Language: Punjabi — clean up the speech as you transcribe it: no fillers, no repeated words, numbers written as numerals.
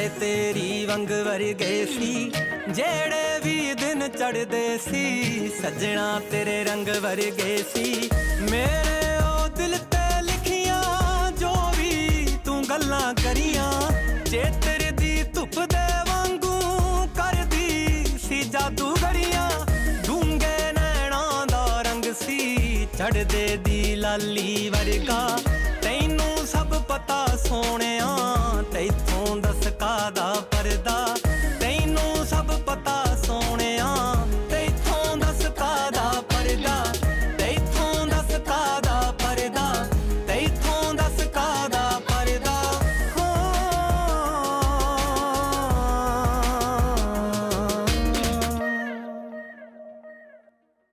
ਹਾਏ ਤੇਰੀ ਵੰਗ ਵਰਗੇ ਸੀ ਜਿਹੜੇ ਵੀ ਦਿਨ ਚੜ੍ਹਦੇ ਸੀ, ਸੱਜਣਾ ਤੇਰੇ ਰੰਗ ਵਰਗੇ ਸੀ। ਮੇਰੇ ਉਹ ਦਿਲ ਤੇ ਲਿਖੀਆਂ ਜੋ ਵੀ ਤੂੰ ਗੱਲਾਂ ਕਰੀਆਂ, ਚੇਤਰ ਦੀ ਧੁੱਪ ਦੇ ਵਾਂਗੂ ਕਰਦੀ ਸੀ ਜਾਦੂਗਰੀਆਂ। ਡੂੰਘੇ ਨੈਣਾਂ ਦਾ ਰੰਗ ਸੀ ਚੜ੍ਹਦੇ ਦੀ ਲਾਲੀ ਵਰਗਾ, ਤੈਨੂੰ ਸਭ ਪਤਾ ਸੋਹਣਿਆ ਤੈਥੋਂ ਦਸ ਕਾਹਦਾ ਪਰਦਾ।